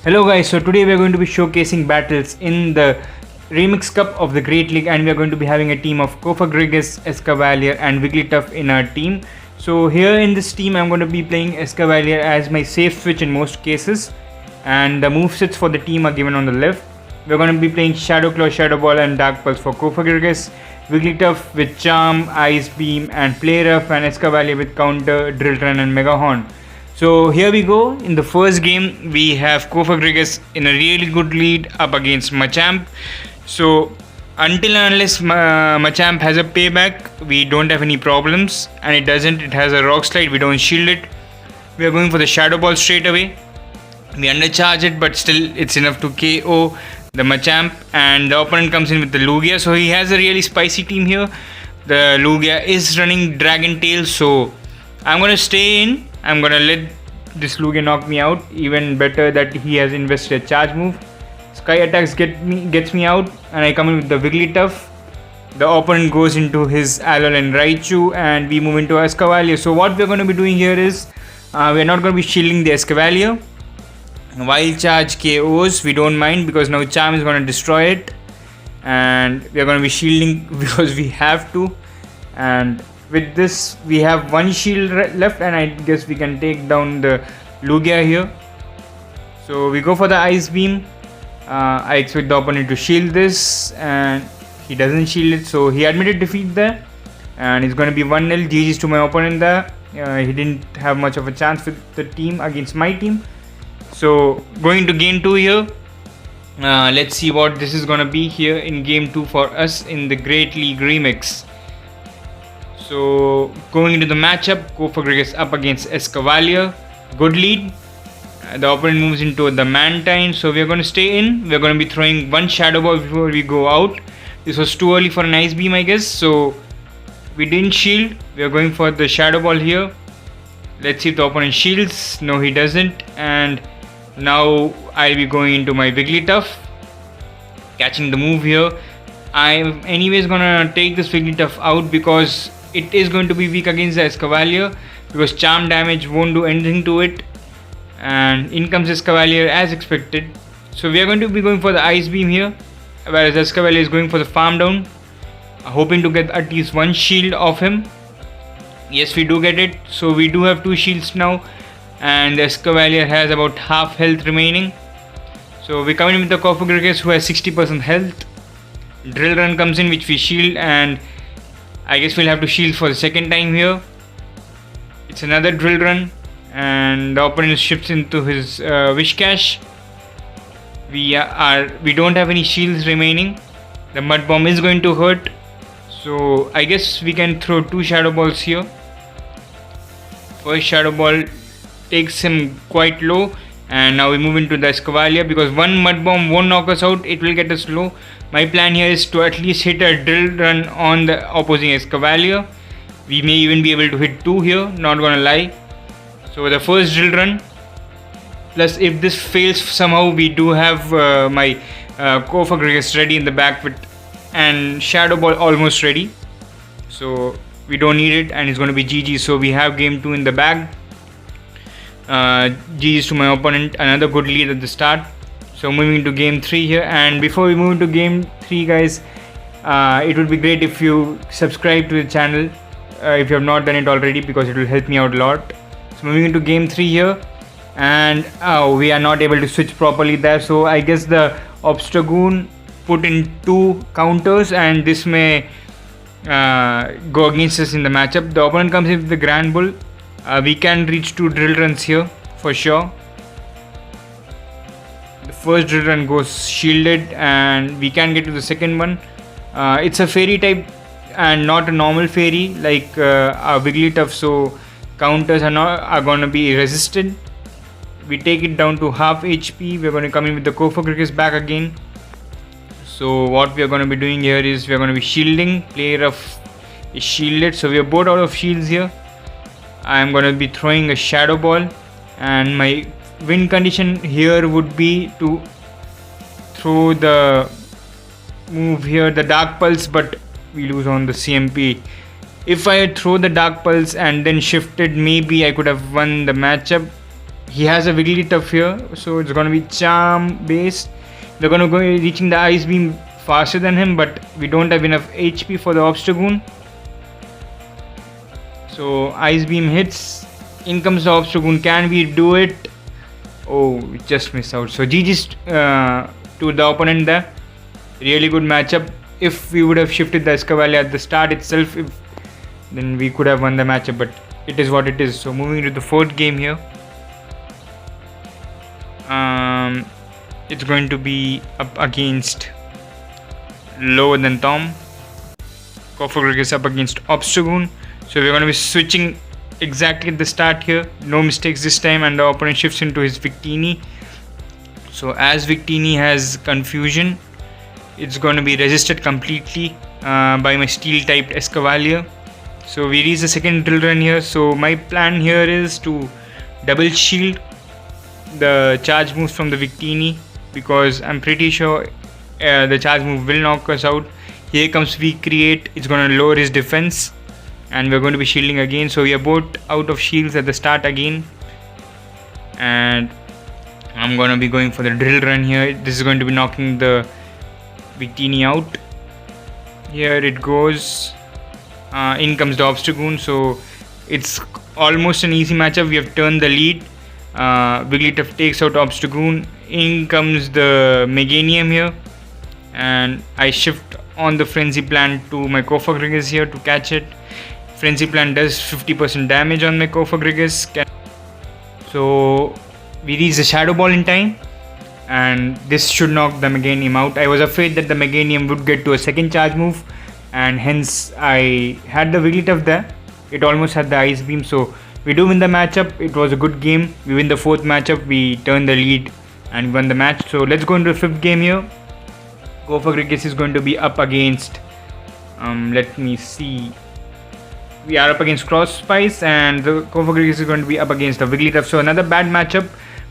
Hello guys, so today we are going to be showcasing battles in the Remix Cup of the Great League, and we are going to be having a team of Cofagrigus, Escavalier and Wigglytuff in our team. So here in this team I'm going to be playing Escavalier as my safe switch in most cases, and the movesets for the team are given on the left. We're going to be playing Shadow Claw, Shadow Ball and Dark Pulse for Cofagrigus, Wigglytuff with Charm, Ice Beam and Play Rough, and Escavalier with Counter, Drill Run and Mega Horn. So here we go. In the first game we have Cofagrigus in a really good lead up against Machamp. So until and unless Machamp has a payback, we don't have any problems, and it doesn't. It has a Rock Slide, we don't shield it. We are going for the Shadow Ball straight away. We undercharge it, but still it's enough to KO the Machamp, and the opponent comes in with the Lugia. So he has a really spicy team here. The Lugia is running Dragon Tail, so I'm gonna stay in. I'm gonna let this Lugia knock me out. Even better that he has invested a charge move. Sky attacks gets me out, and I come in with the Wigglytuff. The opponent goes into his Alolan and Raichu, and we move into Escavalier. So what we're going to be doing here is we're not going to be shielding the Escavalier. Wild Charge KOs we don't mind, because now Charm is going to destroy it, and we're going to be shielding because we have to. And with this we have one shield left, and I guess we can take down the Lugia here. So we go for the Ice Beam. I expect the opponent to shield this, and he doesn't shield it, so he admitted defeat there, and it's going to be 1-0. GG's to my opponent there. He didn't have much of a chance with the team against my team. So going to game 2 here. Let's see what this is going to be here in game 2 for us in the Great League Remix. So going into the matchup, Cofagrigus up against Escavalier. Good lead. The opponent moves into the Mantine, so we are going to stay in. We are going to be throwing one Shadow Ball before we go out. This was too early for an Ice Beam, I guess, so we didn't shield. We are going for the Shadow Ball here. Let's see if the opponent shields. No, he doesn't. And now I'll be going into my Wigglytuff, catching the move here. I'm anyways gonna take this Wigglytuff out because it is going to be weak against the Escavalier, because charm damage won't do anything to it. And in comes Escavalier as expected. So we are going to be going for the Ice Beam here, whereas Escavalier is going for the Farm Down, hoping to get at least one shield off him. Yes, we do get it. So we do have 2 shields now, and the Escavalier has about half health remaining. So we come in with the Cofagrigus, who has 60% health. Drill Run comes in, which we shield, and I guess we'll have to shield for the second time here. It's another Drill Run, and the opponent shifts into his Wish Cache. We don't have any shields remaining. The Mud Bomb is going to hurt, so I guess we can throw 2 Shadow Balls here. First Shadow Ball takes him quite low, and now we move into the Escavalier, because one Mud Bomb won't knock us out, it will get us low. My plan here is to at least hit a Drill Run on the opposing Escavalier. We may even be able to hit 2 here, not gonna lie. So the first Drill Run, plus if this fails somehow, we do have my Cofagrigus ready in the back with, and Shadow Ball almost ready. So we don't need it, and it's going to be GG. So we have game 2 in the bag. GG's to my opponent, another good lead at the start. So moving into game 3 here, and before we move into game 3 guys, it would be great if you subscribe to the channel if you have not done it already, because it will help me out a lot. So moving into game 3 here, and we are not able to switch properly there, so I guess the Obstagoon put in 2 counters, and this may go against us in the matchup. The opponent comes in with the Grand Bull. We can reach 2 Drill Runs here for sure. The first Drill Run goes shielded, and we can get to the second one. It's a fairy type and not a normal fairy like our Wigglytuff, so counters are going to be resisted. We take it down to half HP. We're going to come in with the Cofagrigus back again. So what we are going to be doing here is we are going to be shielding. Player of is shielded, so we are both out of shields here. I am going to be throwing a Shadow Ball, and my win condition here would be to throw the move here, the Dark Pulse, but we lose on the CMP. If I throw the Dark Pulse and then shifted, maybe I could have won the matchup. he has a Wigglytuff here, so it's gonna be Charm based. We're gonna go reaching the Ice Beam faster than him, but we don't have enough HP for the Obstagoon. So Ice Beam hits. In comes the Obstagoon. Can we do it? Oh, we just missed out. So GG's to the opponent there. Really good matchup. If we would have shifted the Escavalier at the start itself, then we could have won the matchup, but it is what it is. So moving to the fourth game here. It's going to be up against Lower Than Tom. Cofagrigus up against Obstagoon. So we're going to be switching exactly at the start here. No mistakes this time, and the opponent shifts into his Victini. So as Victini has Confusion, it's going to be resisted completely by my steel typed Escavalier. So we reach the second drill run here. So my plan here is to double shield the charge moves from the Victini, because I'm pretty sure the charge move will knock us out. Here comes Weak Create. It's going to lower his defense, and we're going to be shielding again. So we are both out of shields at the start again, and I'm going to be going for the drill run here. This is going to be knocking the Victini out. Here it goes. In comes the Obstagoon. So it's almost an easy matchup. We have turned the lead. Wigglytuff takes out Obstagoon. In comes the Meganium here, and I shift on the Frenzy Plant to my Cofagrigus here to catch it. Frenzy Plant does 50% damage on my Cofagrigus. So we reach the Shadow Ball in time, and this should knock the Meganium out. I was afraid that the Meganium would get to a second charge move, and hence I had the Wigglytuff there. It almost had the Ice Beam, so we do win the matchup. It was a good game. We win the fourth matchup. We turn the lead and won the match. So let's go into the fifth game here. Cofagrigus is going to be up against, let me see. We are up against Cross Spice, and the Cofagrigus is going to be up against the Wigglytuff. So another bad matchup,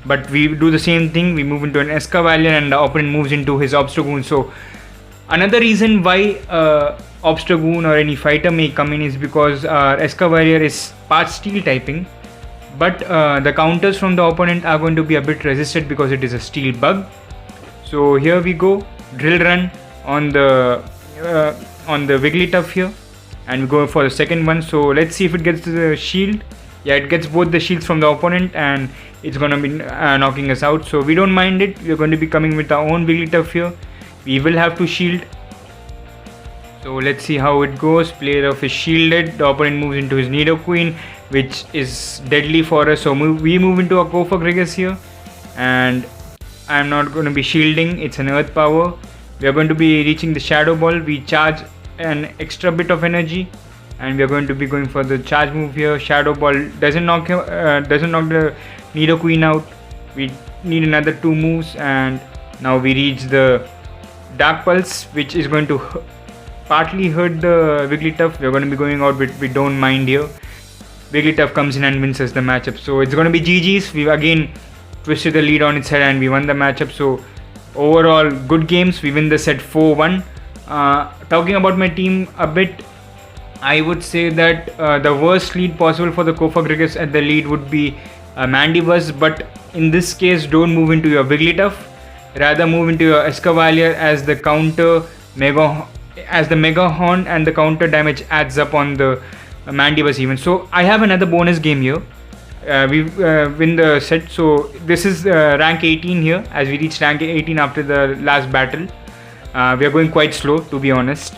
but we do the same thing. We move into an Escavalier, and the opponent moves into his Obstagoon. So another reason why Obstagoon or any fighter may come in is because Escavalier is part steel typing, but the counters from the opponent are going to be a bit resisted because it is a steel bug. So here we go, drill run on the Wigglytuff here, and we go for the second one. So let's see if it gets to the shield. Yeah, it gets both the shields from the opponent, and it's gonna be knocking us out. So we don't mind it. We're going to be coming with our own Wigglytuff here. We will have to shield. So let's see how it goes. Player of is shielded. The opponent moves into his Nidoqueen, which is deadly for us. So we move into a Cofagrigus here, and I'm not going to be shielding. It's an Earth Power. We are going to be reaching the Shadow Ball. We charge an extra bit of energy, and we are going to be going for the charge move here. Shadow Ball doesn't knock the Nidoqueen out. We need another 2 moves, and now we reach the Dark Pulse, which is going to partly hurt the Wigglytuff. We're going to be going out, but we don't mind here. Wigglytuff comes in and wins us the matchup. So it's going to be GG's. We again twisted the lead on its head, and we won the matchup. So overall, good games. We win the set 4-1. Talking about my team a bit, I would say that the worst lead possible for the Cofagrigus at the lead would be Mandibuzz, but in this case, don't move into your Wigglytuff. Rather move into your Escavalier, as the counter Mega Horn and the counter damage adds up on the Mandibuzz even. So I have another bonus game here. We win the set. So this is rank 18 here, as we reach rank 18 after the last battle. We are going quite slow, to be honest.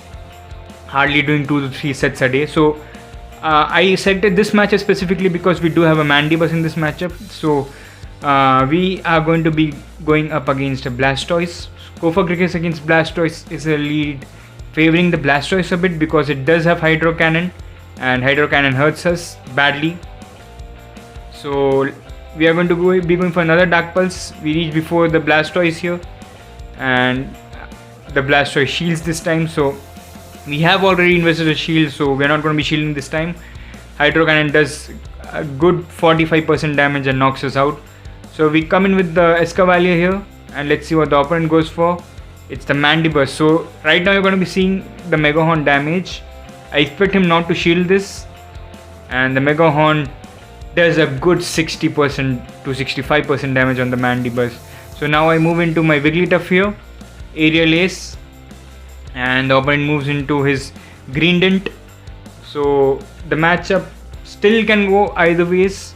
Hardly doing 2 to 3 sets a day. So I selected this matchup specifically because we do have a Mandibuzz in this matchup. So we are going to be going up against a Blastoise. Cofagrigus against Blastoise is a lead favoring the Blastoise a bit, because it does have Hydro Cannon, and Hydro Cannon hurts us badly. So we are going to be going for another Dark Pulse. We reach before the Blastoise here, and the Blastoise shields this time. So we have already invested a shield, so we're not going to be shielding this time. Hydro Cannon does a good 45% damage and knocks us out. So we come in with the Escavalier here, and let's see what the opponent goes for. It's the Mandibuzz. So right now you're going to be seeing the Mega Horn damage. I expect him not to shield this, and the Mega Horn does a good 60% to 65% damage on the Mandibuzz. So now I move into my Wigglytuff here, Aerial Ace, and the opponent moves into his Green Dent. So the matchup still can go either ways.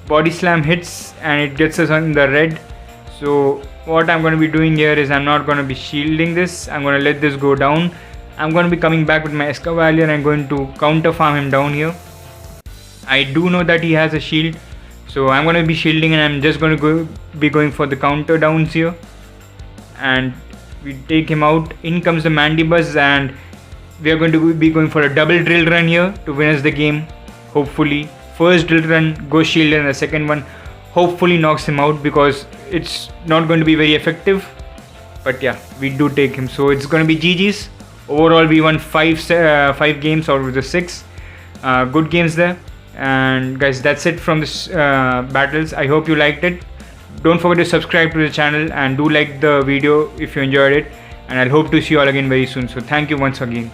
Body Slam hits and it gets us on the red. So what I'm going to be doing here is I'm not going to be shielding this. I'm going to let this go down. I'm going to be coming back with my Escavalier and going to counter farm him down here. I do know that he has a shield, so I'm going to be shielding and I'm just going to be going for the counter downs here. And we take him out. In comes the Mandibuzz and we are going to be going for a double drill run here to win us the game. Hopefully, first drill run goes shield and the second one hopefully knocks him out, because it's not going to be very effective. But yeah, we do take him. So it's going to be GG's. Overall, we won 5 games out of the 6. Good games there. And guys, that's it from this battles. I hope you liked it. Don't forget to subscribe to the channel and do like the video if you enjoyed it. And I'll hope to see you all again very soon. So thank you once again.